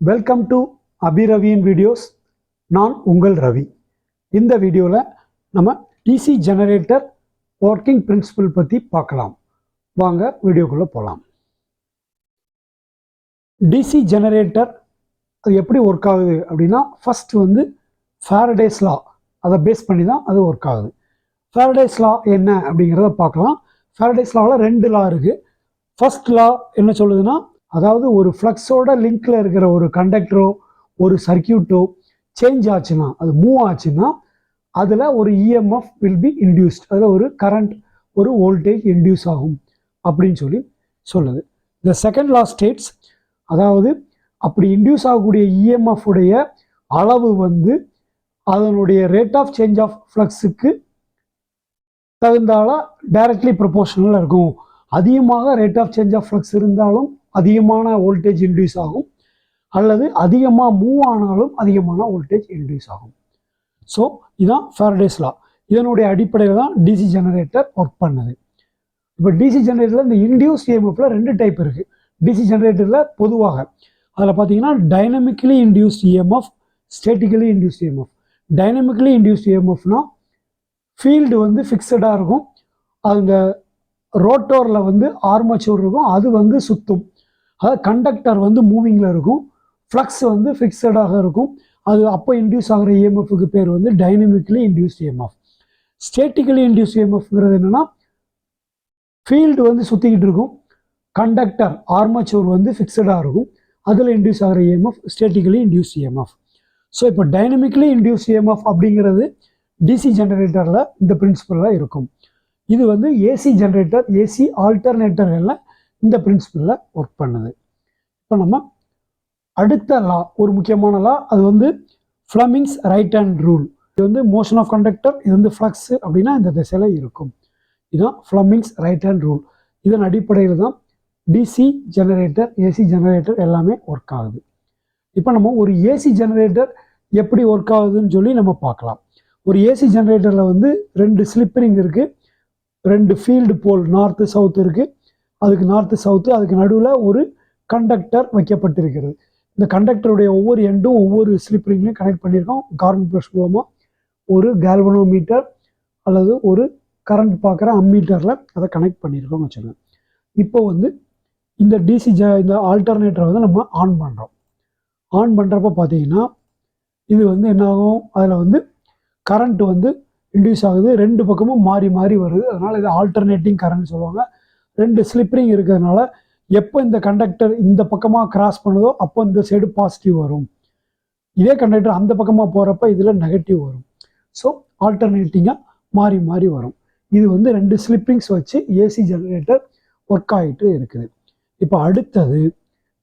Welcome to அபிரவியின் videos. நான் உங்கள் ரவி. இந்த வீடியோவில் நம்ம டிசி ஜெனரேட்டர் ஒர்க்கிங் பிரின்சிபல் பற்றி பார்க்கலாம். வாங்க வீடியோக்குள்ளே போகலாம். டிசி ஜெனரேட்டர் அது எப்படி ஒர்க் ஆகுது அப்படின்னா, ஃபஸ்ட்டு வந்து ஃபாரடேஸ் லா அதை பேஸ் பண்ணி தான் அது ஒர்க் ஆகுது. ஃபாரடேஸ் லா என்ன அப்படிங்கிறத பார்க்கலாம். ஃபாரடேஸ் லாவில் 2 லா இருக்குது. ஃபர்ஸ்ட் லா என்ன சொல்லுதுன்னா, அதாவது ஒரு ஃப்ளக்ஸோட லிங்க்ல இருக்கிற ஒரு கண்டக்டரோ ஒரு சர்க்கியூட்டோ சேஞ்ச் ஆச்சுன்னா, அது மூவ் ஆச்சுன்னா, அதில் ஒரு இஎம்எஃப் வில் பி இன்டியூஸ்ட், அதில் ஒரு கரண்ட் ஒரு வோல்டேஜ் இன்டியூஸ் ஆகும் அப்படின்னு சொல்லுது. இந்த செகண்ட் லா ஸ்டேட்ஸ், அதாவது அப்படி இன்டியூஸ் ஆகக்கூடிய இஎம்எஃப் உடைய அளவு வந்து அதனுடைய ரேட் ஆஃப் சேஞ்ச் ஆஃப் ஃப்ளக்ஸுக்கு தகுந்தால டைரக்ட்லி ப்ரொபோர்ஷனலாக இருக்கும். அதிகமாக rate of change of flux இருந்தாலும் அதிகமான வோல்டேஜ் இன்டியூஸ் ஆகும், அல்லது அதிகமாக மூவ் ஆனாலும் அதிகமான வோல்டேஜ் இன்டியூஸ் ஆகும். ஸோ இதுதான் ஃபாரடேஸ் லா. இதனுடைய அடிப்படையில் தான் டிசி ஜெனரேட்டர் ஒர்க் பண்ணுது. இப்போ டிசி ஜெனரேட்டரில் இந்த இன்டியூஸ் இஎம்எஃப்ல 2 டைப் இருக்குது. டிசி ஜெனரேட்டரில் பொதுவாக அதில் பார்த்தீங்கன்னா dynamically induced EMF, statically induced EMF. Dynamically induced இஎம்எஃப்னா ஃபீல்டு வந்து ஃபிக்ஸடாக இருக்கும். அந்த ரோட்டோரில் வந்து ஆர்மேச்சர் இருக்கும், அது வந்து சுற்றும். அதாவது கண்டக்டர் வந்து மூவிங்கில் இருக்கும், ஃப்ளக்ஸ் வந்து ஃபிக்ஸடாக இருக்கும். அது அப்போ இன்டியூஸ் ஆகிற இஎம்எஃப்க்கு பேர் வந்து dynamically induced EMF. Statically induced இஎம்எஃப்ங்கிறது என்னென்னா, ஃபீல்டு வந்து சுற்றிக்கிட்டு இருக்கும், கண்டக்டர் ஆர்மேச்சர் வந்து ஃபிக்ஸடாக இருக்கும், அதில் இன்டியூஸ் ஆகிற EMF statically induced EMF. So இப்போ டைனமிக்கலி இன்டியூஸ்ட் இஎம்எஃப் அப்படிங்கிறது டிசி ஜெனரேட்டரில் இந்த பிரின்சிபலில் இருக்கும். இது வந்து ஏசி ஜெனரேட்டர், ஏசி ஆல்டர்னேட்டர்களில் இந்த பிரின்சிபலில் ஒர்க் பண்ணுது. இப்போ நம்ம அடுத்த லா, ஒரு முக்கியமான லா, அது வந்து ஃப்ளமிங்ஸ் ரைட் ஹேண்ட் ரூல். இது வந்து மோஷன் ஆஃப் கண்டக்டர், இது வந்து ஃப்ளக்ஸ் அப்படின்னா இந்த திசையில் இருக்கும். இதுதான் ஃப்ளமிங்ஸ் ரைட் ஹேண்ட் ரூல். இதன் அடிப்படையில் தான் டிசி ஜெனரேட்டர், ஏசி ஜெனரேட்டர் எல்லாமே ஒர்க் ஆகுது. இப்போ நம்ம ஒரு ஏசி ஜெனரேட்டர் எப்படி ஒர்க் ஆகுதுன்னு சொல்லி நம்ம பார்க்கலாம். ஒரு ஏசி ஜெனரேட்டரில் வந்து 2 ஸ்லிப் ரிங் இருக்குது, 2 ஃபீல்டு போல் நார்த்து சவுத்து இருக்குது. அதுக்கு நார்த்து சவுத்து, அதுக்கு நடுவில் ஒரு கண்டக்டர் வைக்கப்பட்டிருக்கிறது. இந்த கண்டக்டருடைய ஒவ்வொரு எண்டும் ஒவ்வொரு ஸ்லிப் ரிங்லையும் கனெக்ட் பண்ணியிருக்கோம். கார்பன் ப்ரஷ் மூலமாக ஒரு கேல்வனோமீட்டர் அல்லது ஒரு கரண்ட் பார்க்குற அம்மீட்டரில் அதை கனெக்ட் பண்ணியிருக்கோம்னு வச்சுக்கோங்க. இப்போ வந்து இந்த டிசி இந்த ஆல்டர்னேட்டரை வந்து நம்ம ஆன் பண்ணுறோம். ஆன் பண்ணுறப்ப பார்த்தீங்கன்னா இது வந்து என்னாகும், அதில் வந்து கரண்ட் வந்து இன்டியூஸ் ஆகுது, 2 பக்கமும் மாறி மாறி வருது. அதனால் இது ஆல்டர்னேட்டிங் கரண்ட் சொல்லுவாங்க. 2 ஸ்லிப்ரிங் இருக்கிறதுனால எப்போ இந்த கண்டக்டர் இந்த பக்கமாக கிராஸ் பண்ணுதோ அப்போ இந்த சைடு பாசிட்டிவ் வரும், இதே கண்டக்டர் அந்த பக்கமாக போகிறப்ப இதில் நெகட்டிவ் வரும். ஸோ ஆல்டர்னேட்டிங்காக மாறி மாறி வரும். இது வந்து 2 ஸ்லிப்ரிங்ஸ் வச்சு ஏசி ஜெனரேட்டர் ஒர்க் ஆகிட்டு இருக்குது. இப்போ அடுத்தது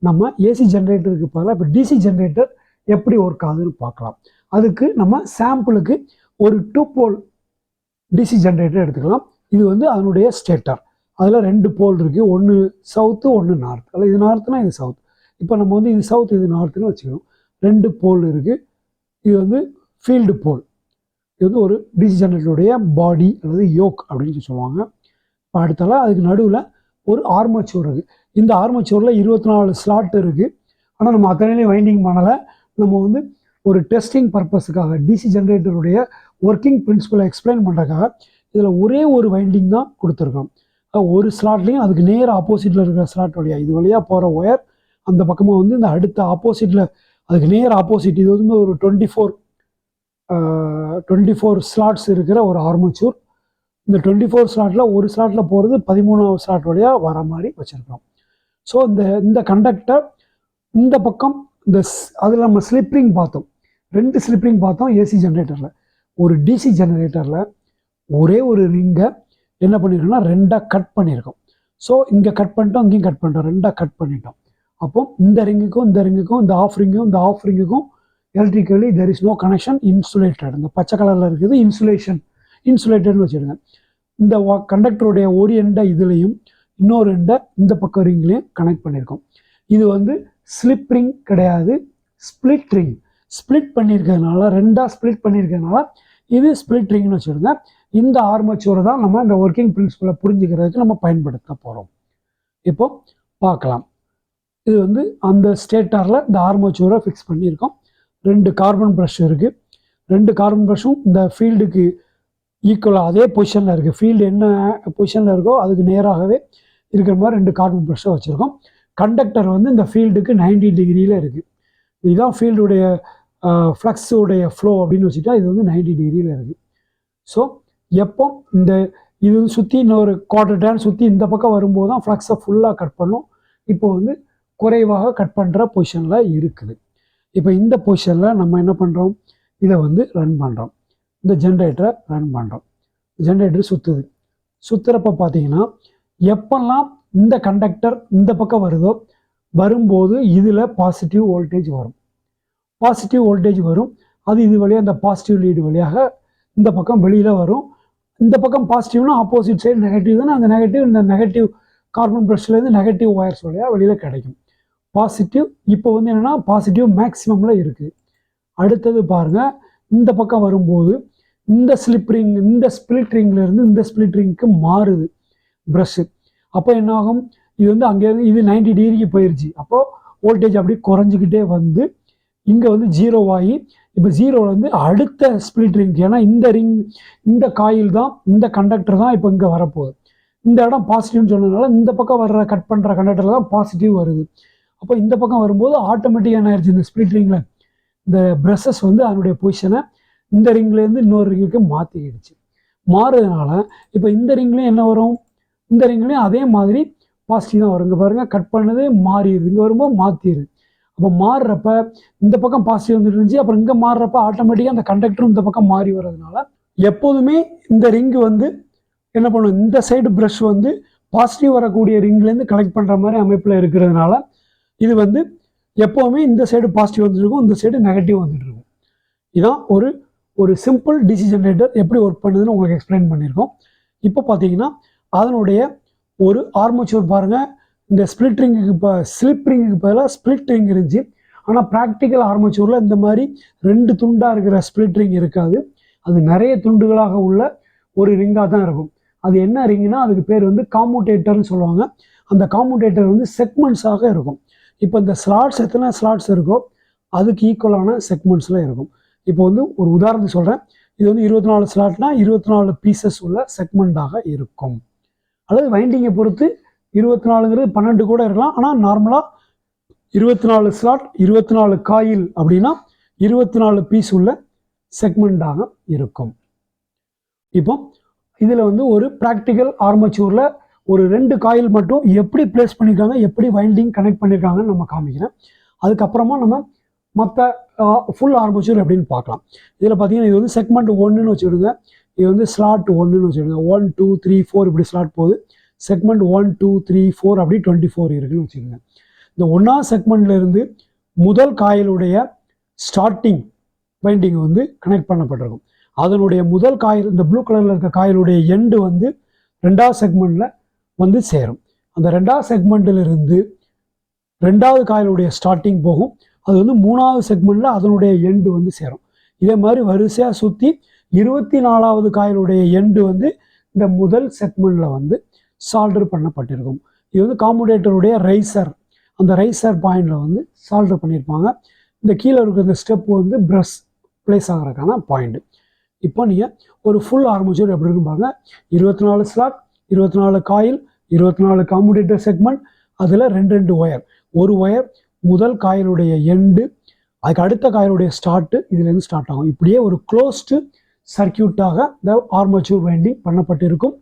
நம்ம ஏசி ஜெனரேட்டருக்கு பதிலாக இப்போ டிசி ஜெனரேட்டர் எப்படி ஒர்க் ஆகுதுன்னு பார்க்கலாம். அதுக்கு நம்ம சாம்பிளுக்கு ஒரு 2 போல் டிசி ஜெனரேட்டர் எடுத்துக்கலாம். இது வந்து அதனுடைய ஸ்டேட்டர். அதில் 2 போல் இருக்குது, ஒன்று சவுத்து ஒன்று நார்த். அதில் இது நார்த்துனா இது சவுத். இப்போ நம்ம வந்து இது சவுத் இது நார்த்துன்னு வச்சுக்கணும். 2 போல் இருக்குது. இது வந்து ஃபீல்டு போல். இது வந்து ஒரு டிசி ஜெனரேட்டருடைய பாடி அல்லது யோக் அப்படின்னு சொல்லுவாங்க. இப்போ அடுத்தால அதுக்கு நடுவில் ஒரு ஆர்மேச்சர் இருக்குது. இந்த ஆர்மேச்சரில் 24 ஸ்லாட் இருக்குது. ஆனால் நம்ம அத்தனையிலையும் வைண்டிங் பண்ணலை. நம்ம வந்து ஒரு டெஸ்டிங் பர்பஸுக்காக டிசி ஜெனரேட்டருடைய ஒர்க்கிங் பிரின்சிபலை எக்ஸ்பிளைன் பண்ணுறதுக்காக இதில் ஒரே ஒரு வைண்டிங் தான் கொடுத்துருக்கோம். ஒரு ஸ்லாட்லேயும் அதுக்கு நேர் ஆப்போசிட்டில் இருக்கிற ஸ்லாட் வழியாக, இது வழியாக போகிற ஒயர் அந்த பக்கமாக வந்து இந்த அடுத்த ஆப்போசிட்டில் அதுக்கு நேர் ஆப்போசிட், இது வந்து ஒரு 24 ஸ்லாட்ஸ் இருக்கிற ஒரு ஆர்மேச்சர். இந்த 24 ஸ்லாட்டில் ஒரு ஸ்லாட்டில் போகிறது 13வது ஸ்லாட் வழியாக வர மாதிரி வச்சுருக்கோம். ஸோ இந்த கண்டக்டர் இந்த பக்கம் இந்த அதில் நம்ம ஸ்லிப்ரிங் பார்த்தோம், 2 ஸ்லிப்ரிங் பார்த்தோம் ஏசி ஜெனரேட்டரில். ஒரு டிசி ஜெனரேட்டரில் ஒரே ஒரு ரிங்கை என்ன பண்ணியிருக்கோம்னா 2ஆக கட் பண்ணியிருக்கோம். ஸோ இங்கே கட் பண்ணிட்டோம், இங்கேயும் கட் பண்ணிட்டோம், 2ஆக கட் பண்ணிட்டோம். அப்போ இந்த ரிங்குக்கும் இந்த ரிங்குக்கும் இந்த ஆஃப் ரிங்குக்கும் electrically there is no connection, insulated. இந்த பச்சை கலரில் இருக்குது இன்சுலேட்டட்னு வச்சுருங்க. இந்த கண்டக்டருடைய ஒரு எண்டை இதுலேயும் இன்னொரு எண்டை இந்த பக்கம் ரிங்லேயும் கனெக்ட் பண்ணியிருக்கோம். இது வந்து ஸ்லிப் ரிங் கிடையாது, ஸ்பிளிட் ரிங். ஸ்பிளிட் பண்ணியிருக்கிறதுனால 2ஆக ஸ்பிளிட் பண்ணியிருக்கிறதுனால இது ஸ்பிளிட் ரிங்னு வச்சுருங்க. இந்த ஆர்மேச்சரை தான் நம்ம இந்த ஒர்க்கிங் பிரின்சிபலை புரிஞ்சுக்கிறதுக்கு நம்ம பயன்படுத்த போகிறோம். இப்போ பார்க்கலாம். இது வந்து அந்த ஸ்டேட்டாரில் இந்த ஆர்மேச்சரை ஃபிக்ஸ் பண்ணியிருக்கோம். 2 கார்பன் ப்ரஷ் இருக்குது. 2 கார்பன் ப்ரஷும் இந்த ஃபீல்டுக்கு ஈக்குவலாக அதே பொசிஷனில் இருக்குது. ஃபீல்டு என்ன பொசிஷனில் இருக்கோ அதுக்கு நேராகவே இருக்கிற மாதிரி 2 கார்பன் ப்ரஷ்ஷை வச்சுருக்கோம். கண்டக்டர் வந்து இந்த ஃபீல்டுக்கு 90 டிகிரியில் இருக்குது. இதுதான் ஃபீல்டுடைய ஃப்ளக்ஸுடைய ஃப்ளோ அப்படின்னு வச்சுட்டா இது வந்து 90 டிகிரியில் இருக்குது. ஸோ எப்போ இந்த இது சுற்றி இன்னொரு குவார்டர் டேன் சுற்றி இந்த பக்கம் வரும்போது தான் ஃப்ளக்ஸை ஃபுல்லாக கட் பண்ணும். இப்போ வந்து குறைவாக கட் பண்ணுற பொசிஷனில் இருக்குது. இப்போ இந்த பொசிஷனில் நம்ம என்ன பண்ணுறோம், இதை வந்து ரன் பண்ணுறோம். இந்த ஜென்ரேட்டரை ரன் பண்ணுறோம். ஜென்ரேட்டர் சுற்றுறப்ப பார்த்தீங்கன்னா எப்பெல்லாம் இந்த கண்டக்டர் இந்த பக்கம் வரும்போது இதில் பாசிட்டிவ் வோல்டேஜ் வரும். அது இது வழியாக இந்த பாசிட்டிவ் லீடு வழியாக இந்த பக்கம் வெளியில் வரும். இந்த பக்கம் பாசிட்டிவ்னா ஆப்போசிட் சைடு நெகட்டிவ் தானே, அந்த இந்த நெகட்டிவ் கார்பன் ப்ரஷ்லேருந்து நெகட்டிவ் ஒயர்ஸ் வழியாக வெளியில் கிடைக்கும். பாசிட்டிவ் இப்போ வந்து என்னென்னா பாசிட்டிவ் மேக்ஸிமமில் இருக்குது. அடுத்தது பாருங்கள், இந்த பக்கம் வரும்போது இந்த ஸ்லிப் ரிங் இந்த ஸ்பிளிட் ரிங்லேருந்து இந்த ஸ்பிளிட் ரிங்க்கு மாறுது ப்ரஷ்ஷு. அப்போ என்னாகும், இது வந்து அங்கேருந்து இது 90 டிகிரிக்கு போயிடுச்சு. அப்போது வோல்டேஜ் அப்படி குறைஞ்சிக்கிட்டே வந்து இங்கே வந்து 0 ஆகி இப்போ 0 வந்து அடுத்த ஸ்பிளிட் ரிங், ஏன்னா இந்த காயில் தான் இந்த கண்டக்டர் தான் இப்போ இங்கே வரப்போகுது. இந்த இடம் பாசிட்டிவ்னு சொன்னதுனால இந்த பக்கம் கட் பண்ணுற கண்டக்டரில் தான் பாசிட்டிவ் வருது. அப்போ இந்த பக்கம் வரும்போது ஆட்டோமேட்டிக்காக என்ன ஆயிடுச்சு, இந்த ஸ்பிளிட் ரிங்கில் இந்த ப்ரஷஸ் வந்து அதனுடைய பொசிஷனை இந்த ரிங்லேருந்து இன்னொரு ரிங்குக்கு மாறுறதுனால இப்போ இந்த ரிங்லேயும் என்ன வரும், இந்த ரிங்லேயும் அதே மாதிரி பாசிட்டிவ் தான் வரும். இங்கே பாருங்கள், கட் பண்ணது மாறிடுது, இங்கே வரும்போது மாற்றிடுது. அப்போ மாறுறப்ப இந்த பக்கம் பாசிட்டிவ் வந்துட்டு இருந்துச்சு, அப்புறம் இங்கே மாறுறப்ப ஆட்டோமேட்டிக்காக அந்த கண்டக்டரும் இந்த பக்கம் மாறி வர்றதுனால எப்போதுமே இந்த ரிங்கு வந்து என்ன பண்ணும், இந்த சைடு ப்ரஷ் வந்து பாசிட்டிவ் வரக்கூடிய ரிங்லேருந்து கலெக்ட் பண்ணுற மாதிரி அமைப்பில் இருக்கிறதுனால இது வந்து எப்போவுமே இந்த சைடு பாசிட்டிவ் வந்துட்டு இருக்கும், இந்த சைடு நெகட்டிவ் வந்துட்டு இருக்கும். இதான் ஒரு சிம்பிள் டிசி ஜென்ரேட்டர் எப்படி ஒர்க் பண்ணுதுன்னு உங்களுக்கு எக்ஸ்பிளைன் பண்ணியிருக்கோம். இப்போ பார்த்தீங்கன்னா அதனுடைய ஒரு ஆர்மேச்சர் பாருங்கள், இந்த ஸ்லிப் ரிங்குக்கு பதிலாக ஸ்பிளிட் ரிங் இருந்துச்சு. ஆனால் ப்ராக்டிக்கல் ஆர்மேச்சரில் இந்த மாதிரி 2 துண்டாக இருக்கிற ஸ்பிளிட் ரிங் இருக்காது. அது நிறைய துண்டுகளாக உள்ள ஒரு ரிங்காக தான் இருக்கும். அது என்ன ரிங்னா அதுக்கு பேர் வந்து காமுடேட்டர்னு சொல்லுவாங்க. அந்த காமுடேட்டர் வந்து செக்மெண்ட்ஸாக இருக்கும். இப்போ இந்த ஸ்லாட்ஸ் எத்தனை ஸ்லாட்ஸ் இருக்கோ அதுக்கு ஈக்குவலான செக்மெண்ட்ஸில் இருக்கும். இப்போ வந்து ஒரு உதாரணத்துக்கு சொல்கிறேன், இது வந்து 24 ஸ்லாட்னா 24 பீசஸ் உள்ள செக்மெண்ட்டாக இருக்கும். அல்லது வைண்டிங்கை பொறுத்து 24ங்கிறது 12 கூட இருக்கலாம். ஆனால் நார்மலாக 24 ஸ்லாட் 24 காயில் அப்படின்னா 24 பீஸ் உள்ள செக்மெண்ட்டாக இருக்கும். இப்போ இதில் வந்து ஒரு ப்ராக்டிக்கல் ஆர்மேச்சூரில் ஒரு 2 காயில் மட்டும் எப்படி பிளேஸ் பண்ணியிருக்காங்க, எப்படி வைண்டிங் கனெக்ட் பண்ணியிருக்காங்கன்னு நம்ம காமிக்கிறேன். அதுக்கப்புறமா நம்ம மற்ற ஃபுல் ஆர்மேச்சர் எப்படின்னு பார்க்கலாம். இதில் பார்த்தீங்கன்னா இது வந்து செக்மெண்ட் 1ன்னு வச்சுடுங்க, இது வந்து ஸ்லாட் 1ன்னு வச்சுடுங்க. 1 2 3 4 இப்படி ஸ்லாட் போகுது. செக்மெண்ட் 1 2 3 4 அப்படி 24 இருக்குன்னு வச்சுக்கோங்க. இந்த 1ஆம் செக்மெண்ட்லேருந்து முதல் காயிலுடைய ஸ்டார்டிங் வைண்டிங் வந்து கனெக்ட் பண்ணப்பட்டிருக்கும். அதனுடைய முதல் காயில் இந்த ப்ளூ கலரில் இருக்க காயிலுடைய எண்டு வந்து 2ஆவது செக்மெண்ட்டில் வந்து சேரும். அந்த 2ஆவது செக்மெண்ட்டிலிருந்து 2ஆவது காயிலுடைய ஸ்டார்டிங் போகும். அது வந்து 3ஆவது செக்மெண்ட்டில் அதனுடைய எண்டு வந்து சேரும். இதே மாதிரி வரிசையாக சுற்றி 24ஆவது காயிலுடைய எண்டு வந்து இந்த முதல் செக்மெண்ட்டில் வந்து சால்டர் பண்ணப்பட்டிருக்கும். இது வந்து காமுடேட்டருடைய ரைசர், அந்த ரைசர் பாயிண்டில் வந்து சால்டர் பண்ணியிருப்பாங்க. இந்த கீழே இருக்கிற இந்த ஸ்டெப் வந்து ப்ரஷ் பிளேஸ் ஆகிறதுக்கான பாயிண்ட். இப்போ நீங்கள் ஒரு ஃபுல் ஆர்மேச்சர் எப்படி இருக்கும் பாருங்க, 24 ஸ்லாட் 24 காயில் 24 காமுடேட்டர் செக்மெண்ட், அதில் 2 ஒயர், ஒரு ஒயர் முதல் காயிலுடைய எண்டு, அதுக்கு அடுத்த காயிலுடைய ஸ்டார்ட்டு இதுலேருந்து ஸ்டார்ட் ஆகும். இப்படியே ஒரு க்ளோஸ்டு சர்க்கியூட்டாக இந்த ஆர்மேச்சர் வைண்டிங் பண்ணப்பட்டிருக்கும்.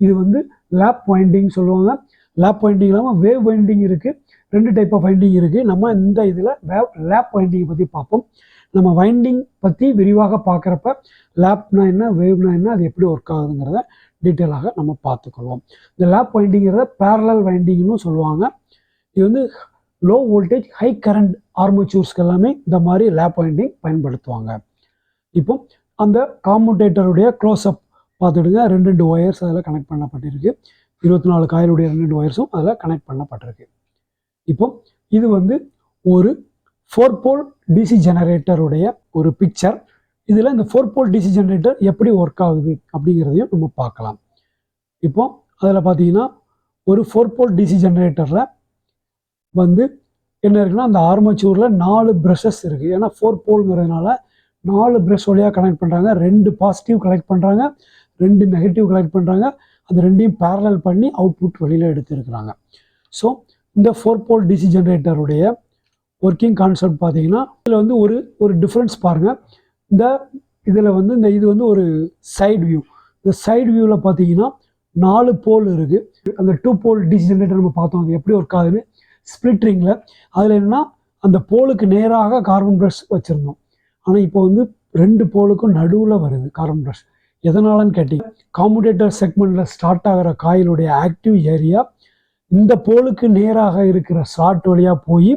இது வந்து லேப் வைண்டிங் சொல்லுவாங்க. லேப் வைண்டிங் இல்லாமல் வேவ் வைண்டிங் இருக்குது. 2 டைப் ஆஃப் வைண்டிங் இருக்குது. நம்ம இந்த இதில் லேப் வைண்டிங்கை பற்றி பார்ப்போம். நம்ம வைண்டிங் பற்றி விரிவாக பார்க்குறப்ப லேப்னா என்ன, வேவ்னா என்ன, அது எப்படி ஒர்க் ஆகுதுங்கிறத டீட்டெயிலாக நம்ம பார்த்துக்கொள்வோம். இந்த லேப் வைண்டிங்கிறத பேரலல் வைண்டிங்னு சொல்லுவாங்க. இது வந்து லோ வோல்டேஜ் ஹை கரண்ட் ஆர்மேச்சூர்ஸ்க்கு எல்லாமே இந்த மாதிரி லேப் வைண்டிங் பயன்படுத்துவாங்க. இப்போ அந்த காமுடேட்டருடைய க்ளோஸ்அப் பார்த்துடுங்க. 2 ஒயர்ஸ் அதில் கனெக்ட் பண்ணப்பட்டிருக்கு. 24 காயிலுடைய 2 ஒயர்ஸும் அதில் கனெக்ட் பண்ணப்பட்டிருக்கு. இப்போ இது வந்து ஒரு 4 போல் டிசி ஜெனரேட்டருடைய ஒரு பிக்சர். இதில் இந்த 4 போல் டிசி ஜெனரேட்டர் எப்படி ஒர்க் ஆகுது அப்படிங்கிறதையும் நம்ம பார்க்கலாம். இப்போ அதில் பார்த்தீங்கன்னா ஒரு 4 போல் டிசி ஜெனரேட்டரில் வந்து என்ன இருக்குன்னா அந்த ஆர்மச்சூரில் 4 ப்ரஷஸ் இருக்குது. ஏன்னா 4 போல்ங்கிறதுனால 4 ப்ரஷ் வழியாக கனெக்ட் பண்ணுறாங்க. 2 பாசிட்டிவ் கலெக்ட் பண்ணுறாங்க, 2 நெகட்டிவ் கலெக்ட் பண்ணுறாங்க. அது ரெண்டையும் பேரலல் பண்ணி அவுட்புட் வெளியில் எடுத்துருக்குறாங்க. ஸோ இந்த 4 போல் டிசி ஜென்ரேட்டருடைய ஒர்க்கிங் கான்செப்ட் பார்த்தீங்கன்னா இதில் வந்து ஒரு டிஃப்ரென்ஸ் பாருங்கள். இதில் வந்து இது வந்து ஒரு சைடு வியூ. இந்த சைடு வியூவில் பார்த்தீங்கன்னா 4 போல் இருக்குது. அந்த 2 போல் டிசி ஜென்ரேட்டர் நம்ம பார்த்தோம் அது எப்படி ஒர்க் ஆகுதுன்னு ஸ்பிளிட்ரிங்கில். அதில் என்னென்னா அந்த போலுக்கு நேராக கார்பன் ப்ரஷ் வச்சுருந்தோம். ஆனால் இப்போ வந்து 2 போலுக்கும் நடுவில் வருது கார்பன் ப்ரஷ். எதனாலன்னு கேட்டிங்க, காமுடேட்டர் செக்மெண்ட்டில் ஸ்டார்ட் ஆகிற காயிலுடைய ஆக்டிவ் ஏரியா இந்த போலுக்கு நேராக இருக்கிற ஸ்லாட் வழியாக போய்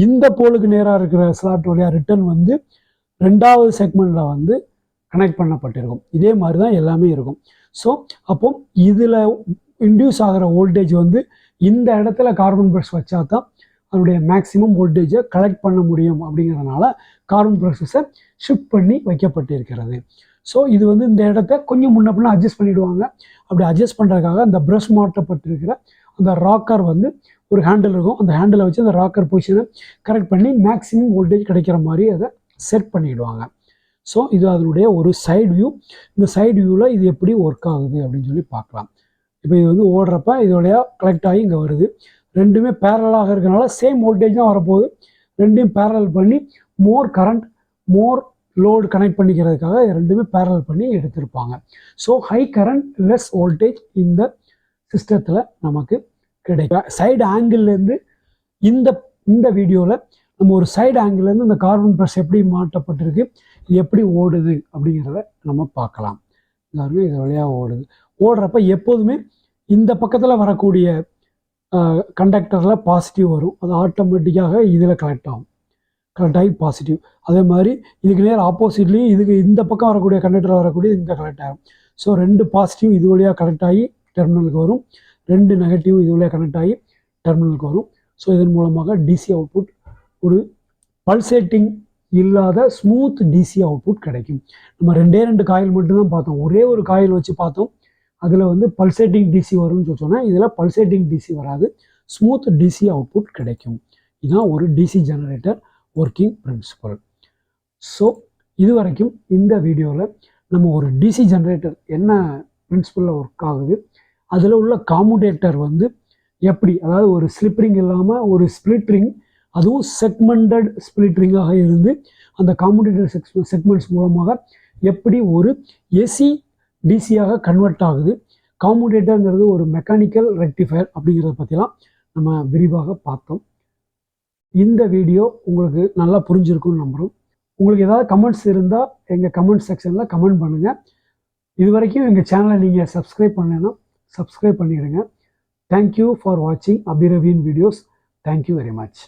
இந்த போலுக்கு நேராக இருக்கிற ஸ்லாட் வழியாக ரிட்டர்ன் வந்து 2வது செக்மெண்ட்டில் வந்து கனெக்ட் பண்ணப்பட்டிருக்கும். இதே மாதிரி தான் எல்லாமே இருக்கும். ஸோ அப்போ இதில் இன்டியூஸ் ஆகிற வோல்டேஜ் வந்து இந்த இடத்துல கார்பன் ப்ரஷ் வச்சா தான் அதனுடைய மேக்ஸிமம் வோல்டேஜை கலெக்ட் பண்ண முடியும். அப்படிங்கிறதுனால கார்பன் ப்ரஷஸை ஷிஃப்ட் பண்ணி வைக்கப்பட்டிருக்கிறது. ஸோ இது வந்து இந்த இடத்த கொஞ்சம் முன்ன பின்ன அட்ஜஸ்ட் பண்ணிவிடுவாங்க. அப்படி அட்ஜஸ்ட் பண்ணுறதுக்காக அந்த ப்ரஷ் மாட்டப்பட்டிருக்கிற அந்த ராக்கர் வந்து ஒரு ஹேண்டில் இருக்கும். அந்த ஹேண்டிலை வச்சு அந்த ராக்கர் பொசிஷனை கரெக்ட் பண்ணி மேக்ஸிமம் வோல்டேஜ் கிடைக்கிற மாதிரி அதை செட் பண்ணிவிடுவாங்க. ஸோ இது அதனுடைய ஒரு சைடு வியூ. இந்த சைடு வியூவில் இது எப்படி ஒர்க் ஆகுது அப்படின்னு சொல்லி பார்க்கலாம். இப்போ இது வந்து ஓடுறப்ப இதோடைய கலெக்ட் ஆகி இங்கே வருது. ரெண்டுமே பேரலாக இருக்கிறனால சேம் வோல்டேஜ் தான் வரப்போகுது. ரெண்டையும் பேரல் பண்ணி மோர் கரண்ட் மோர் லோடு கனெக்ட் பண்ணிக்கிறதுக்காக ரெண்டுமே பேரல் பண்ணி எடுத்திருப்பாங்க. So high current less voltage இந்த சிஸ்டத்தில் நமக்கு கிடைக்கும். சைடு ஆங்கிள்லேருந்து இந்த வீடியோவில் நம்ம ஒரு சைடு ஆங்கிள்லேருந்து இந்த கார்பன் ப்ரஷ் எப்படி மாட்டப்பட்டிருக்கு, இது எப்படி ஓடுது அப்படிங்கிறத நம்ம பார்க்கலாம். இது வழியாக ஓடுறப்ப எப்போதுமே இந்த பக்கத்தில் வரக்கூடிய கண்டக்டரில் பாசிட்டிவ் வரும். அது ஆட்டோமேட்டிக்காக இதில் கலெக்ட் ஆகி பாசிட்டிவ். அதே மாதிரி இதுக்கு நேர் ஆப்போசிட்லேயும் இதுக்கு இந்த பக்கம் வரக்கூடிய கண்டக்டரில் வரக்கூடிய இந்த கலெக்ட் ஆகும். ஸோ 2 பாசிட்டிவ் இது வழியாக கனெக்ட் ஆகி டெர்மினலுக்கு வரும், 2 நெகட்டிவ் இது வழியாக கனெக்ட் ஆகி டெர்மினலுக்கு வரும். ஸோ இதன் மூலமாக டிசி அவுட்புட் ஒரு பல்சேட்டிங் இல்லாத ஸ்மூத் டிசி அவுட்புட் கிடைக்கும். நம்ம 2 காயில் மட்டும்தான் பார்த்தோம். ஒரே ஒரு காயில் வச்சு பார்த்தோம். அதில் வந்து பல்சேட்டிங் டிசி வரும்னு சொன்னால் இதில் பல்சேட்டிங் டிசி வராது, ஸ்மூத் டிசி அவுட்புட் கிடைக்கும். இதுதான் ஒரு DC generator working principle. So இது வரைக்கும் இந்த வீடியோவில் நம்ம ஒரு டிசி ஜெனரேட்டர் என்ன பிரின்சிபலில் ஒர்க் ஆகுது, அதில் உள்ள காமுடேட்டர் வந்து எப்படி, அதாவது ஒரு ஸ்லிப்ரிங் இல்லாமல் ஒரு ஸ்பிளிட்ரிங், அதுவும் செக்மெண்டட் ஸ்பிளிட்ரிங்காக இருந்து அந்த காமுடேட்டர் செக்மெண்ட்ஸ் மூலமாக எப்படி ஒரு ஏசி டிசியாக கன்வெர்ட் ஆகுது. காமுடேட்டருங்கிறது ஒரு மெக்கானிக்கல் ரெக்டிஃபயர் அப்படிங்கிறத பற்றிலாம் நம்ம விரிவாக பார்த்தோம். இந்த வீடியோ உங்களுக்கு நல்லா புரிஞ்சிருக்கும்னு நம்புகிறோம். உங்களுக்கு ஏதாவது கமெண்ட்ஸ் இருந்தால் எங்கள் கமெண்ட் செக்ஷனில் கமெண்ட் பண்ணுங்கள். இது வரைக்கும் எங்கள் சேனலை நீங்கள் சப்ஸ்கிரைப் பண்ணலைன்னா சப்ஸ்கிரைப் பண்ணிவிடுங்க. தேங்க்யூ ஃபார் வாட்சிங் அபிரவின் வீடியோஸ். Thank you very much.